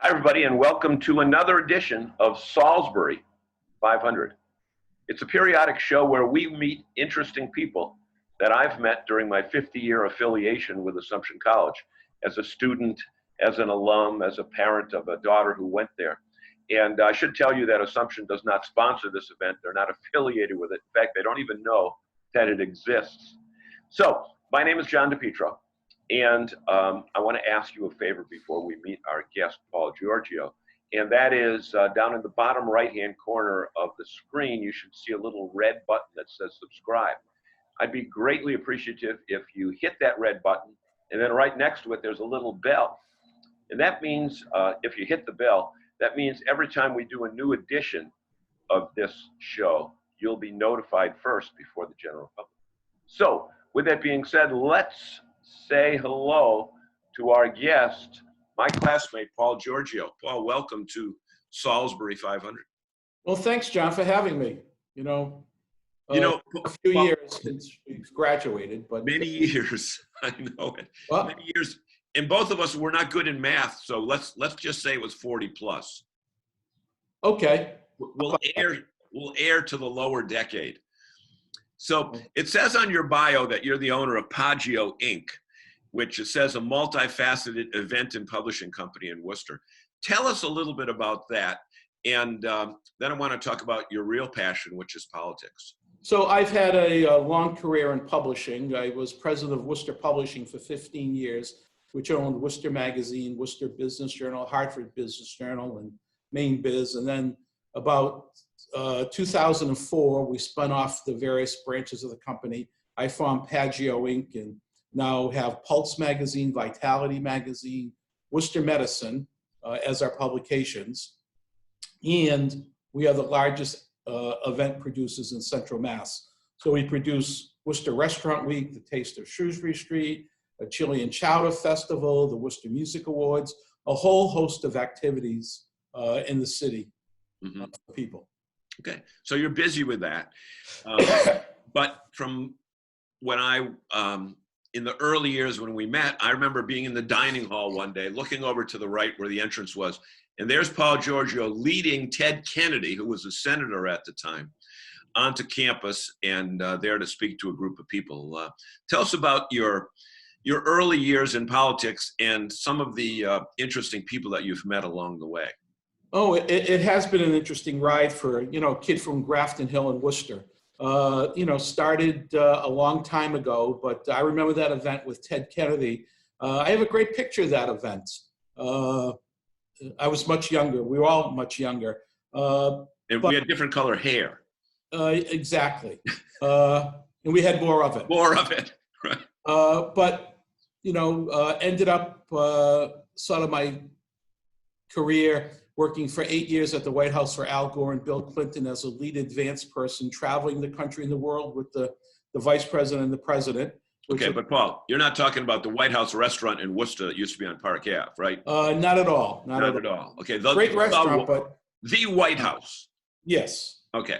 Hi, everybody, and welcome to another edition of Salisbury 500. It's a periodic show where we meet interesting people that I've met during my 50-year affiliation with Assumption College as a student, as an alum, as a parent of a daughter who went there. And I should tell you that Assumption does not sponsor this event. They're not affiliated with it. In fact, they don't even know that it exists. So, my name is John DePietro. And I want to ask you a favor before we meet our guest, Paul Giorgio. And that is down in the bottom right-hand corner of the screen, you should see a little red button that says subscribe. I'd be greatly appreciative if you hit that red button. And then right next to it, there's a little bell. And that means, if you hit the bell, that means every time we do a new edition of this show, you'll be notified first before the general public. So, with that being said, let's say hello to our guest, my classmate, Paul Giorgio. Paul, welcome to Salisbury 500. Well, thanks, John, for having me. A few Paul, years since we graduated, but many years. I know it. Well, many years, and both of us were not good in math, so let's just say it was 40 plus. Okay. We'll air to the lower decade. So it says on your bio that you're the owner of Paggio Inc., which it says a multifaceted event and publishing company in Worcester. Tell us a little bit about that. And then I want to talk about your real passion, which is politics. So I've had a long career in publishing. I was president of Worcester Publishing for 15 years, which owned Worcester Magazine, Worcester Business Journal, Hartford Business Journal, and Maine Biz. And then about 2004, we spun off the various branches of the company. I formed Paggio Inc. and now have Pulse Magazine, Vitality Magazine, Worcester Medicine as our publications. And we are the largest event producers in Central Mass. So we produce Worcester Restaurant Week, the Taste of Shrewsbury Street, a Chili and Chowder Festival, the Worcester Music Awards, a whole host of activities in the city for people. Okay, so you're busy with that. But from when in the early years when we met, I remember being in the dining hall one day, looking over to the right where the entrance was, and there's Paul Giorgio leading Ted Kennedy, who was a senator at the time, onto campus and there to speak to a group of people. Tell us about your early years in politics and some of the interesting people that you've met along the way. Oh, it has been an interesting ride for, a kid from Grafton Hill in Worcester. Started a long time ago, but I remember that event with Ted Kennedy. I have a great picture of that event. I was much younger. We were all much younger. And we had different color hair. Exactly. And we had more of it. More of it, right. But, ended up sort of my career working for 8 years at the White House for Al Gore and Bill Clinton as a lead advance person, traveling the country and the world with the vice president and the president. Okay, but Paul, you're not talking about the White House restaurant in Worcester that used to be on Park Ave, right? Not at all. Not at all. Okay, great restaurant, but the White House. Yes. Okay.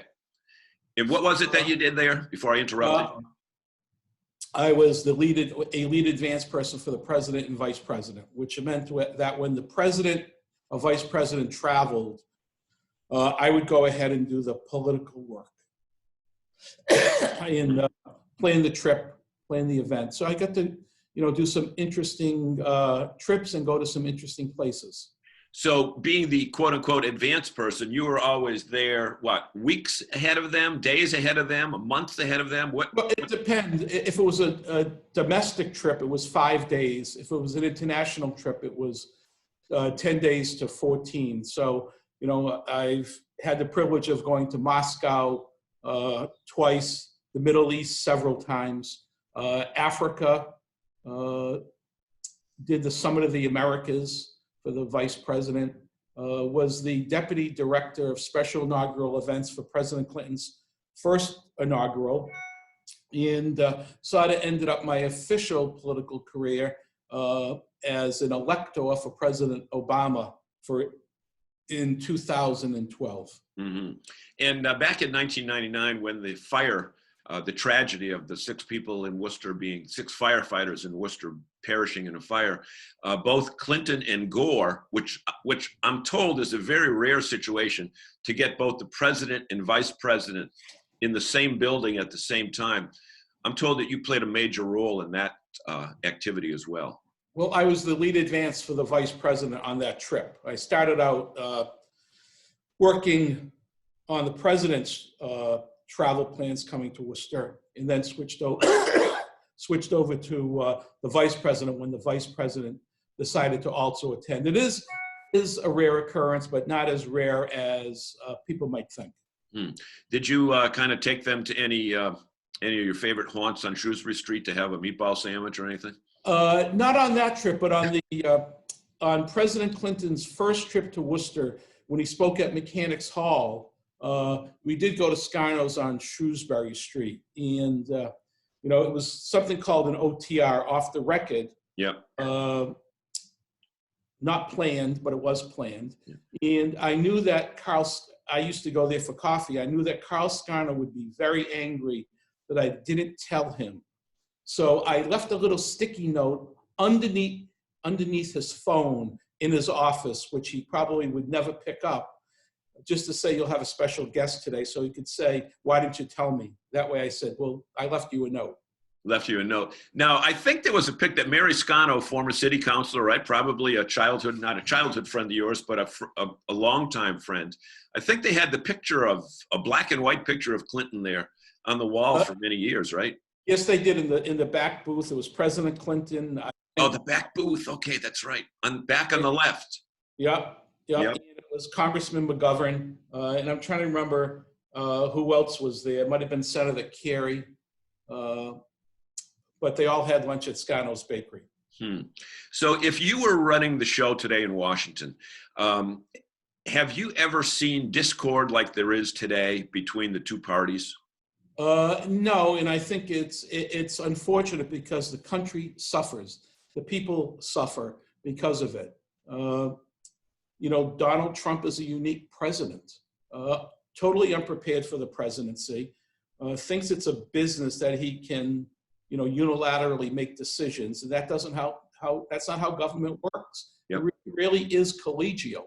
And what was it that you did there before I interrupted? I was a lead advance person for the president and vice president, which meant that when the president or vice president traveled, I would go ahead and do the political work and plan the trip, plan the event. So I got to, do some interesting trips and go to some interesting places. So being the quote unquote advanced person, you were always there, what, weeks ahead of them, days ahead of them, months ahead of them? Well, it depends. If it was a domestic trip, it was 5 days. If it was an international trip, it was 10 days to 14. So, I've had the privilege of going to Moscow twice, the Middle East several times, Africa, did the Summit of the Americas for the vice president, was the deputy director of special inaugural events for President Clinton's first inaugural, and sort of ended up my official political career as an elector for President Obama in 2012. Mm-hmm. And back in 1999, when the fire the tragedy of the 6 people in Worcester being 6 firefighters in Worcester perishing in a fire. Both Clinton and Gore, which I'm told is a very rare situation to get both the president and vice president in the same building at the same time. I'm told that you played a major role in that activity as well. Well, I was the lead advance for the vice president on that trip. I started out working on the president's travel plans coming to Worcester, and then switched over to the vice president when the vice president decided to also attend. It is a rare occurrence, but not as rare as people might think. Did you kind of take them to any of your favorite haunts on Shrewsbury Street to have a meatball sandwich or anything? Not on that trip, but on President Clinton's first trip to Worcester, when he spoke at Mechanics Hall, we did go to Scarno's on Shrewsbury Street, and it was something called an OTR, off the record. Yeah. Not planned, but it was planned. Yeah. And I knew that I used to go there for coffee. I knew that Carl Scarno would be very angry that I didn't tell him. So I left a little sticky note underneath his phone in his office, which he probably would never pick up, just to say, you'll have a special guest today. So he could say, why didn't you tell me? That way I said, well, I left you a note. Left you a note. Now, I think there was a pic that Mary Scarno, former city councilor, right? Probably not a childhood friend of yours, but a longtime friend. I think they had the picture of a black and white picture of Clinton there on the wall for many years, right? Yes, they did in the back booth. It was President Clinton. Oh, the back booth. Okay, that's right. Back on the left. Yep. It was Congressman McGovern, and I'm trying to remember who else was there. It might have been Senator Kerry, but they all had lunch at Scarno's Bakery. So if you were running the show today in Washington, have you ever seen discord like there is today between the two parties? No, and I think it's unfortunate because the country suffers. The people suffer because of it. Donald Trump is a unique president, totally unprepared for the presidency, thinks it's a business that he can, unilaterally make decisions, and that's not how government works. Yep. It really is collegial.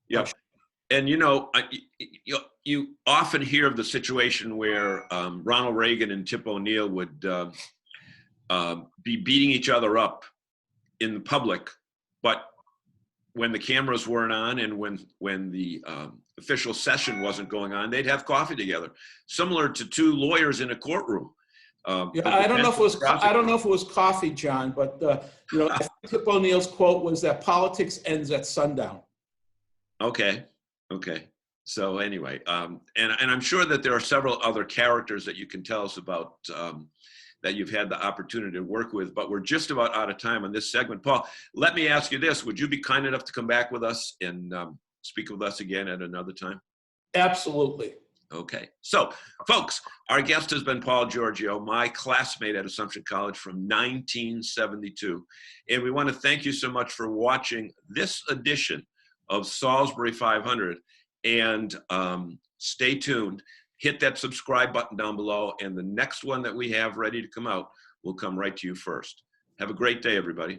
Yeah. And, you often hear of the situation where Ronald Reagan and Tip O'Neill would be beating each other up in the public, but when the cameras weren't on and when the official session wasn't going on, they'd have coffee together, similar to 2 lawyers in a courtroom. I don't know if it was coffee, John, but I think Tip O'Neill's quote was that politics ends at sundown. Okay. So anyway, and I'm sure that there are several other characters that you can tell us about that you've had the opportunity to work with, but we're just about out of time on this segment. Paul, let me ask you this. Would you be kind enough to come back with us and speak with us again at another time? Absolutely. Okay. So, folks, our guest has been Paul Giorgio, my classmate at Assumption College from 1972. And we want to thank you so much for watching this edition of Salisbury 500. And stay tuned. Hit that subscribe button down below, and the next one that we have ready to come out will come right to you first. Have a great day, everybody.